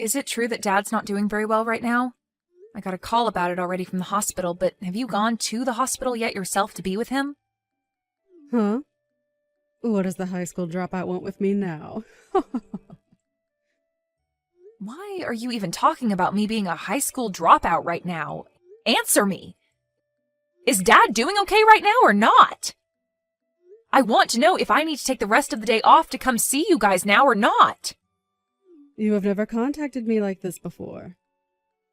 is it true that Dad's not doing very well right now? I got a call about it already from the hospital, but have you gone to the hospital yet yourself to be with him? Huh? What does the high school dropout want with me now? Why are you even talking about me being a high school dropout right now? Answer me! Is Dad doing okay right now or not? I want to know if I need to take the rest of the day off to come see you guys now or not. You have never contacted me like this before.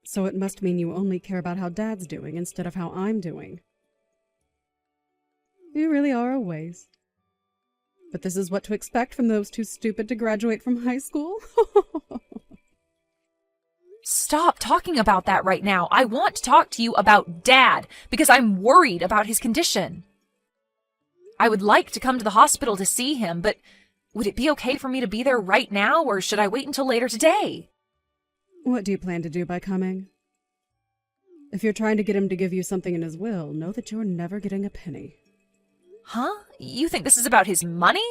So it must mean you only care about how Dad's doing instead of how I'm doing. You really are a waste. But this is what to expect from those too stupid to graduate from high school? Stop talking about that right now. I want to talk to you about Dad, because I'm worried about his condition. I would like to come to the hospital to see him, but would it be okay for me to be there right now, or should I wait until later today? What do you plan to do by coming? If you're trying to get him to give you something in his will, know that you're never getting a penny. Huh? You think this is about his money?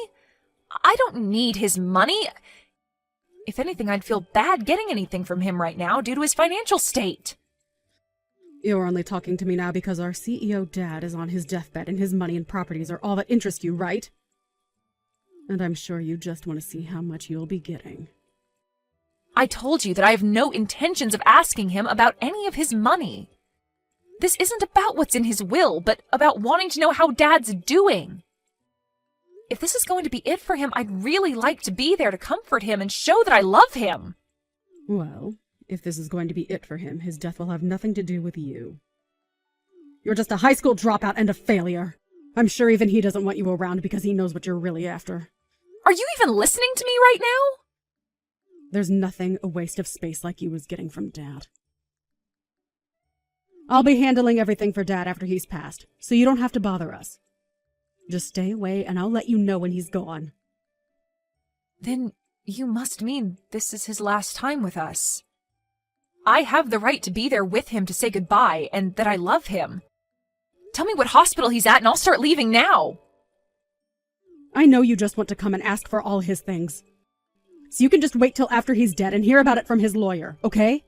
I don't need his money. If anything, I'd feel bad getting anything from him right now due to his financial state. You're only talking to me now because our CEO Dad is on his deathbed and his money and properties are all that interest you, right? And I'm sure you just want to see how much you'll be getting. I told you that I have no intentions of asking him about any of his money. This isn't about what's in his will, but about wanting to know how Dad's doing. If this is going to be it for him, I'd really like to be there to comfort him and show that I love him. Well, if this is going to be it for him, his death will have nothing to do with you. You're just a high school dropout and a failure. I'm sure even he doesn't want you around because he knows what you're really after. Are you even listening to me right now? There's nothing a waste of space like you is getting from Dad. I'll be handling everything for Dad after he's passed, so you don't have to bother us. Just stay away and I'll let you know when he's gone. Then you must mean this is his last time with us. I have the right to be there with him to say goodbye and that I love him. Tell me what hospital he's at and I'll start leaving now. I know you just want to come and ask for all his things. So you can just wait till after he's dead and hear about it from his lawyer, okay?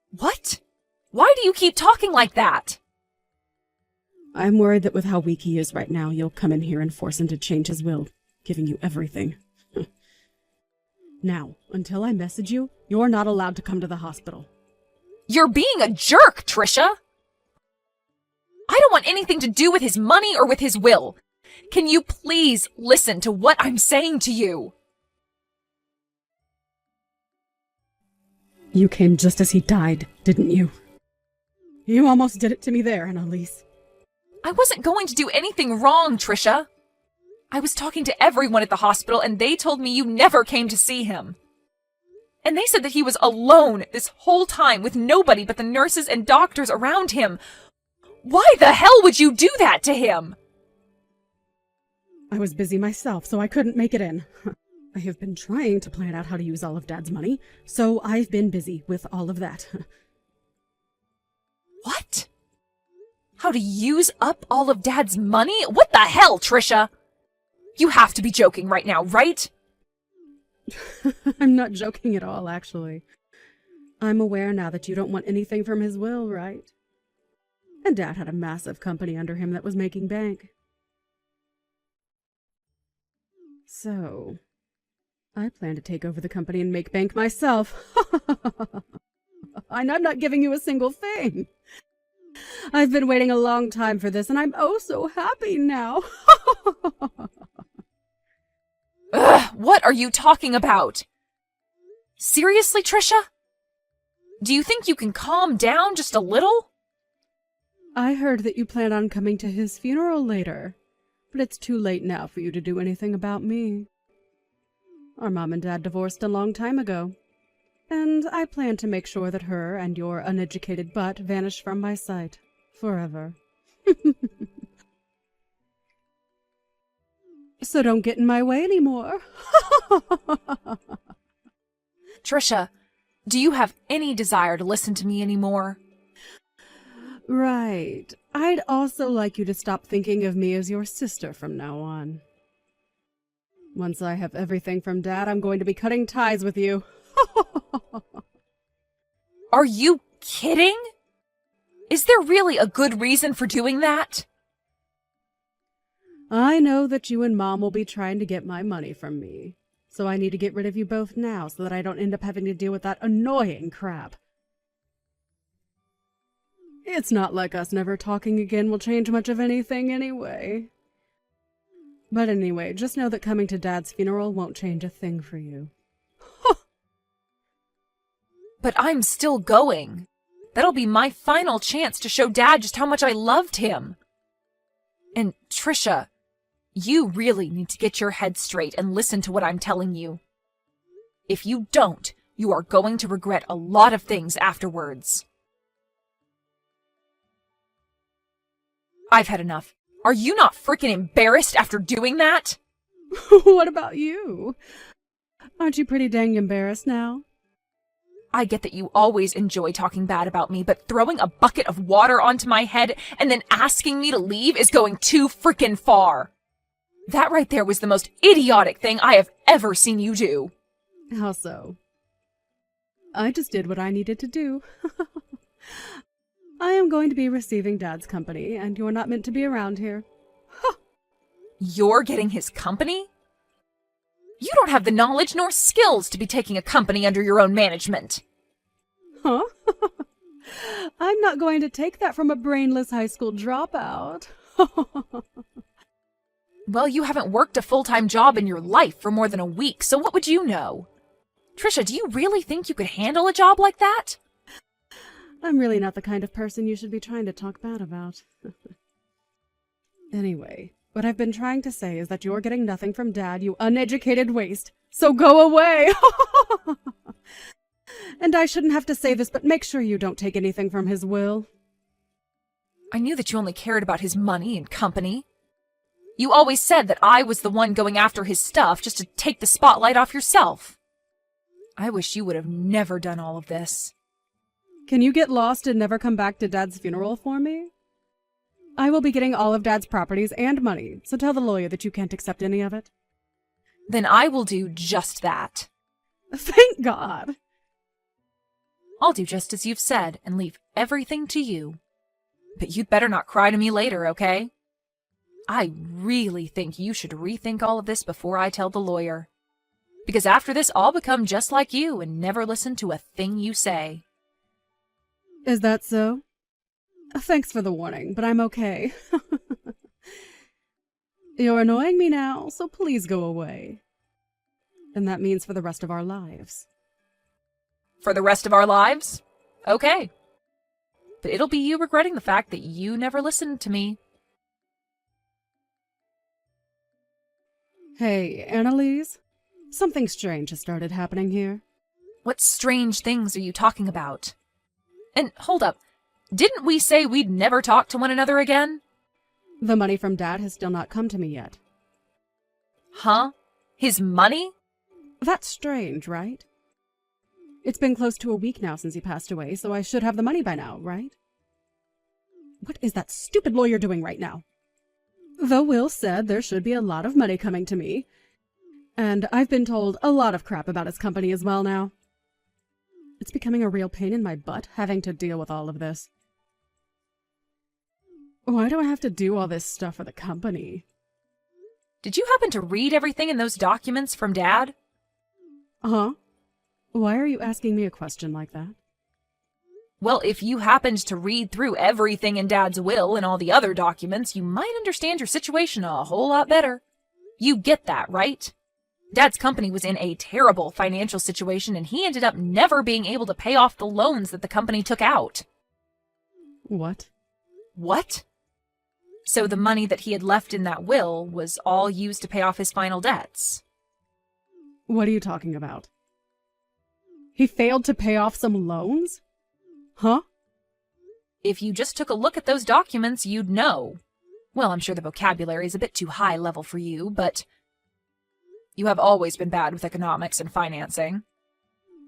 What? Why do you keep talking like that? I'm worried that with how weak he is right now, you'll come in here and force him to change his will, giving you everything. Now, until I message you, you're not allowed to come to the hospital. You're being a jerk, Trisha! I don't want anything to do with his money or with his will. Can you please listen to what I'm saying to you? You came just as he died, didn't you? You almost did it to me there, Annalise. I wasn't going to do anything wrong, Trisha. I was talking to everyone at the hospital and they told me you never came to see him. And they said that he was alone this whole time with nobody but the nurses and doctors around him. Why the hell would you do that to him? I was busy myself, so I couldn't make it in. I have been trying to plan out how to use all of Dad's money, so I've been busy with all of that. What? How to use up all of Dad's money? What the hell, Trisha? You have to be joking right now, right? I'm not joking at all, actually. I'm aware now that you don't want anything from his will, right? And Dad had a massive company under him that was making bank. So, I plan to take over the company and make bank myself. And I'm not giving you a single thing. I've been waiting a long time for this, and I'm oh so happy now. Ugh, what are you talking about? Seriously, Trisha? Do you think you can calm down just a little? I heard that you plan on coming to his funeral later, but it's too late now for you to do anything about me. Our mom and dad divorced a long time ago, and I plan to make sure that her and your uneducated butt vanish from my sight forever. So don't get in my way anymore. Trisha, do you have any desire to listen to me anymore? Right. I'd also like you to stop thinking of me as your sister from now on. Once I have everything from Dad, I'm going to be cutting ties with you. Are you kidding? Is there really a good reason for doing that? I know that you and Mom will be trying to get my money from me, so I need to get rid of you both now so that I don't end up having to deal with that annoying crap. It's not like us never talking again will change much of anything anyway. But anyway, just know that coming to Dad's funeral won't change a thing for you. But I'm still going. That'll be my final chance to show Dad just how much I loved him. And Trisha, you really need to get your head straight and listen to what I'm telling you. If you don't, you are going to regret a lot of things afterwards. I've had enough. Are you not freaking embarrassed after doing that? What about you? Aren't you pretty dang embarrassed now? I get that you always enjoy talking bad about me, but throwing a bucket of water onto my head and then asking me to leave is going too freaking far. That right there was the most idiotic thing I have ever seen you do. How so? I just did what I needed to do. I am going to be receiving Dad's company, and you're not meant to be around here. You're getting his company? You don't have the knowledge nor skills to be taking a company under your own management. Huh? I'm not going to take that from a brainless high school dropout. Well, you haven't worked a full-time job in your life for more than a week, so what would you know? Trisha, do you really think you could handle a job like that? I'm really not the kind of person you should be trying to talk bad about. Anyway, what I've been trying to say is that you're getting nothing from Dad, you uneducated waste. So go away! And I shouldn't have to say this, but make sure you don't take anything from his will. I knew that you only cared about his money and company. You always said that I was the one going after his stuff just to take the spotlight off yourself. I wish you would have never done all of this. Can you get lost and never come back to Dad's funeral for me? I will be getting all of Dad's properties and money, so tell the lawyer that you can't accept any of it. Then I will do just that. Thank God! I'll do just as you've said and leave everything to you. But you'd better not cry to me later, okay? I really think you should rethink all of this before I tell the lawyer. Because after this, I'll become just like you and never listen to a thing you say. Is that so? Thanks for the warning, but I'm okay. You're annoying me now, so please go away. And that means for the rest of our lives. For the rest of our lives? Okay. But it'll be you regretting the fact that you never listened to me. Hey, Annalise? Something strange has started happening here. What strange things are you talking about? And hold up, didn't we say we'd never talk to one another again? The money from Dad has still not come to me yet. Huh? His money? That's strange, right? It's been close to a week now since he passed away, so I should have the money by now, right? What is that stupid lawyer doing right now? The will said there should be a lot of money coming to me, and I've been told a lot of crap about his company as well now. It's becoming a real pain in my butt having to deal with all of this. Why do I have to do all this stuff for the company? Did you happen to read everything in those documents from Dad? Huh? Why are you asking me a question like that? Well, if you happened to read through everything in Dad's will and all the other documents, you might understand your situation a whole lot better. You get that, right? Dad's company was in a terrible financial situation, and he ended up never being able to pay off the loans that the company took out. What? What? So the money that he had left in that will was all used to pay off his final debts. What are you talking about? He failed to pay off some loans? Huh? If you just took a look at those documents, you'd know. Well, I'm sure the vocabulary is a bit too high level for you, but you have always been bad with economics and financing.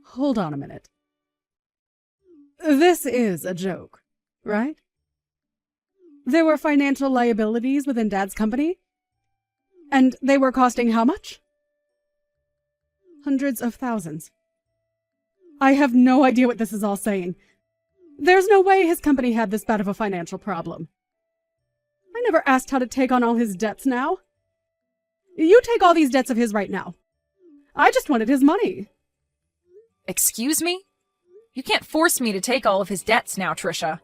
Hold on a minute. This is a joke, right? There were financial liabilities within Dad's company? And they were costing how much? Hundreds of thousands. I have no idea what this is all saying. There's no way his company had this bad of a financial problem. I never asked how to take on all his debts now. You take all these debts of his right now. I just wanted his money. Excuse me? You can't force me to take all of his debts now, Trisha.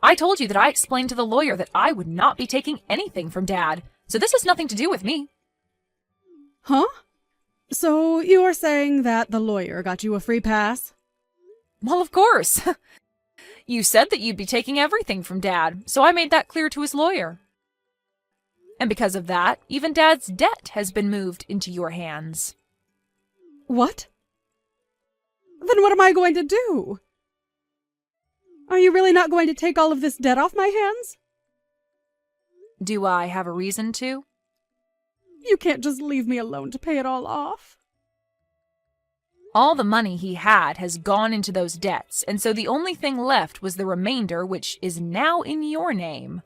I told you that I explained to the lawyer that I would not be taking anything from Dad, so this has nothing to do with me. Huh? So you are saying that the lawyer got you a free pass? Well, of course. You said that you'd be taking everything from Dad, so I made that clear to his lawyer. And because of that, even Dad's debt has been moved into your hands. What? Then what am I going to do? Are you really not going to take all of this debt off my hands? Do I have a reason to? You can't just leave me alone to pay it all off. All the money he had has gone into those debts, and so the only thing left was the remainder, which is now in your name.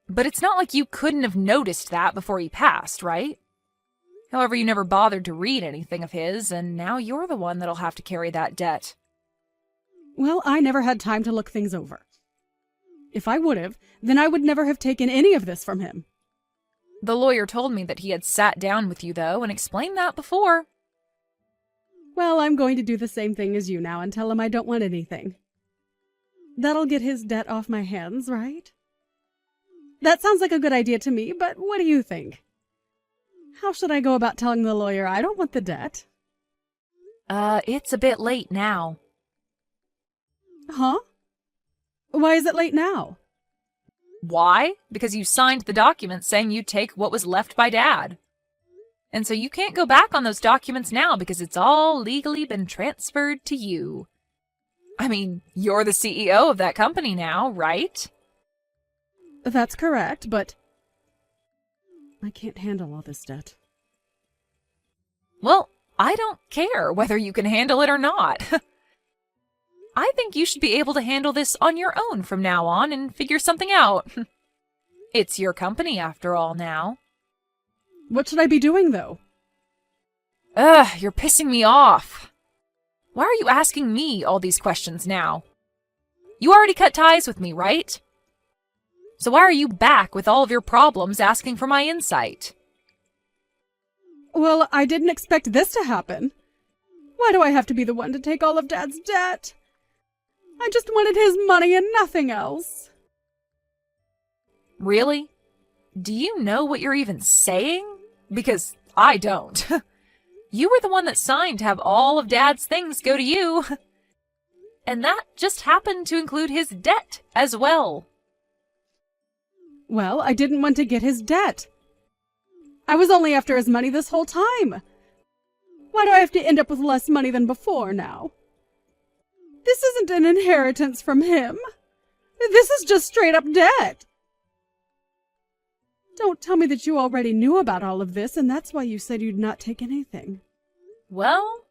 But it's not like you couldn't have noticed that before he passed, right? However, you never bothered to read anything of his, and now you're the one that'll have to carry that debt. Well, I never had time to look things over. If I would have, then I would never have taken any of this from him. The lawyer told me that he had sat down with you, though, and explained that before. Well, I'm going to do the same thing as you now and tell him I don't want anything. That'll get his debt off my hands, right? That sounds like a good idea to me, but what do you think? How should I go about telling the lawyer I don't want the debt? It's a bit late now. Huh? Why is it late now? Why? Because you signed the document saying you'd take what was left by Dad. And so you can't go back on those documents now because it's all legally been transferred to you. I mean, you're the CEO of that company now, right? That's correct, but I can't handle all this debt. Well, I don't care whether you can handle it or not. I think you should be able to handle this on your own from now on and figure something out. It's your company after all now. What should I be doing, though? Ugh, you're pissing me off. Why are you asking me all these questions now? You already cut ties with me, right? So why are you back with all of your problems asking for my insight? Well, I didn't expect this to happen. Why do I have to be the one to take all of Dad's debt? I just wanted his money and nothing else. Really? Do you know what you're even saying? Because I don't. You were the one that signed to have all of Dad's things go to you. And that just happened to include his debt as well. Well, I didn't want to get his debt. I was only after his money this whole time. Why do I have to end up with less money than before now? This isn't an inheritance from him. This is just straight up debt. Don't tell me that you already knew about all of this and that's why you said you'd not take anything. Well,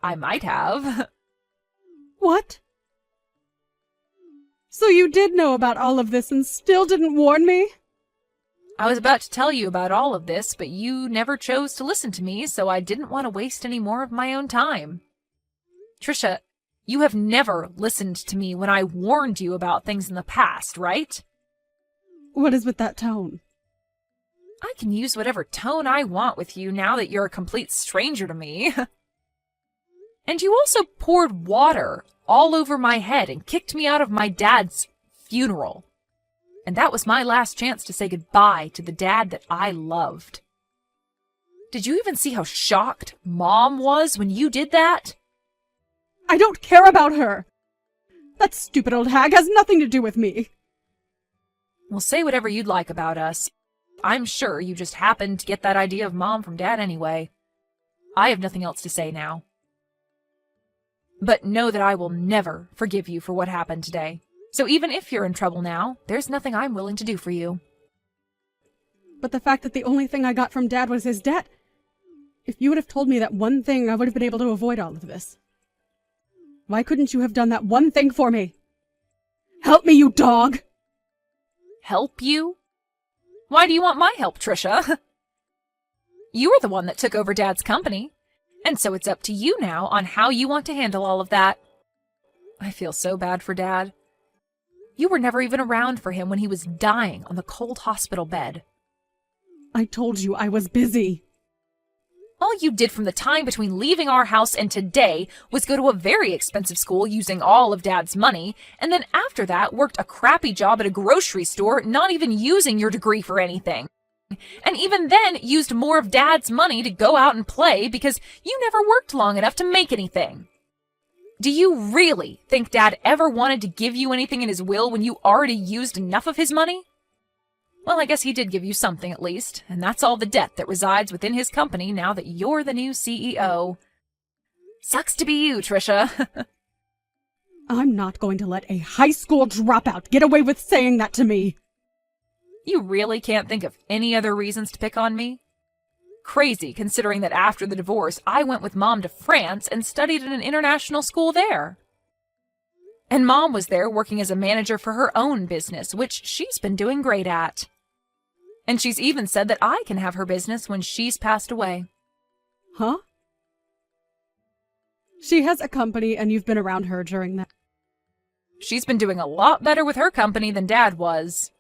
I might have. What? So you did know about all of this and still didn't warn me? I was about to tell you about all of this, but you never chose to listen to me, so I didn't want to waste any more of my own time. Trisha, you have never listened to me when I warned you about things in the past, right? What is with that tone? I can use whatever tone I want with you now that you're a complete stranger to me. And you also poured water all over my head and kicked me out of my dad's funeral. And that was my last chance to say goodbye to the dad that I loved. Did you even see how shocked Mom was when you did that? I don't care about her. That stupid old hag has nothing to do with me. Well, say whatever you'd like about us. I'm sure you just happened to get that idea of Mom from Dad anyway. I have nothing else to say now. But know that I will never forgive you for what happened today. So even if you're in trouble now, there's nothing I'm willing to do for you. But the fact that the only thing I got from Dad was his debt. If you would have told me that one thing, I would have been able to avoid all of this. Why couldn't you have done that one thing for me? Help me, you dog! Help you? Why do you want my help, Trisha? You were the one that took over Dad's company. And so it's up to you now on how you want to handle all of that. I feel so bad for Dad. You were never even around for him when he was dying on the cold hospital bed. I told you I was busy. All you did from the time between leaving our house and today was go to a very expensive school using all of Dad's money, and then after that worked a crappy job at a grocery store, not even using your degree for anything. And even then used more of Dad's money to go out and play because you never worked long enough to make anything. Do you really think Dad ever wanted to give you anything in his will when you already used enough of his money? Well, I guess he did give you something at least, and that's all the debt that resides within his company now that you're the new CEO. Sucks to be you, Trisha. I'm not going to let a high school dropout get away with saying that to me. You really can't think of any other reasons to pick on me? Crazy, considering that after the divorce, I went with Mom to France and studied at an international school there. And Mom was there working as a manager for her own business, which she's been doing great at. And she's even said that I can have her business when she's passed away. Huh? She has a company and you've been around her during that. She's been doing a lot better with her company than Dad was.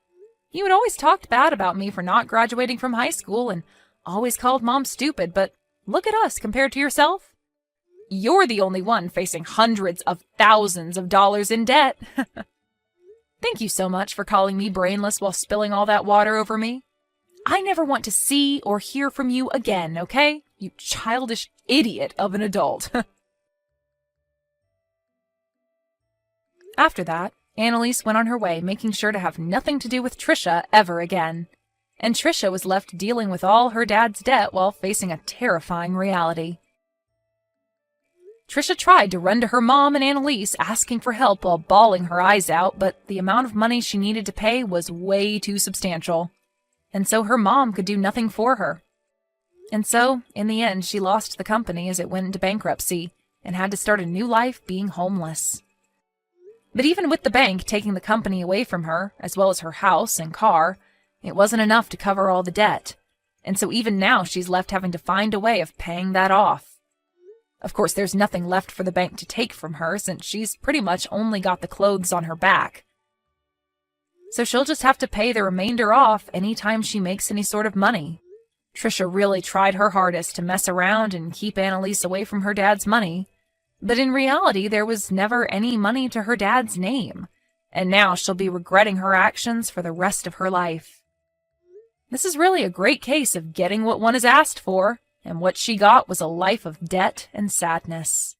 You had always talked bad about me for not graduating from high school and always called Mom stupid, but look at us compared to yourself. You're the only one facing hundreds of thousands of dollars in debt. Thank you so much for calling me brainless while spilling all that water over me. I never want to see or hear from you again, okay? You childish idiot of an adult. After that, Annalise went on her way, making sure to have nothing to do with Trisha ever again. And Trisha was left dealing with all her dad's debt while facing a terrifying reality. Trisha tried to run to her mom and Annalise asking for help while bawling her eyes out, but the amount of money she needed to pay was way too substantial. And so her mom could do nothing for her. And so, in the end, she lost the company as it went into bankruptcy and had to start a new life being homeless. But even with the bank taking the company away from her, as well as her house and car, it wasn't enough to cover all the debt. And so even now she's left having to find a way of paying that off. Of course, there's nothing left for the bank to take from her since she's pretty much only got the clothes on her back. So she'll just have to pay the remainder off any time she makes any sort of money. Trisha really tried her hardest to mess around and keep Annalise away from her dad's money. But in reality, there was never any money to her dad's name. And now she'll be regretting her actions for the rest of her life. This is really a great case of getting what one is asked for. And what she got was a life of debt and sadness.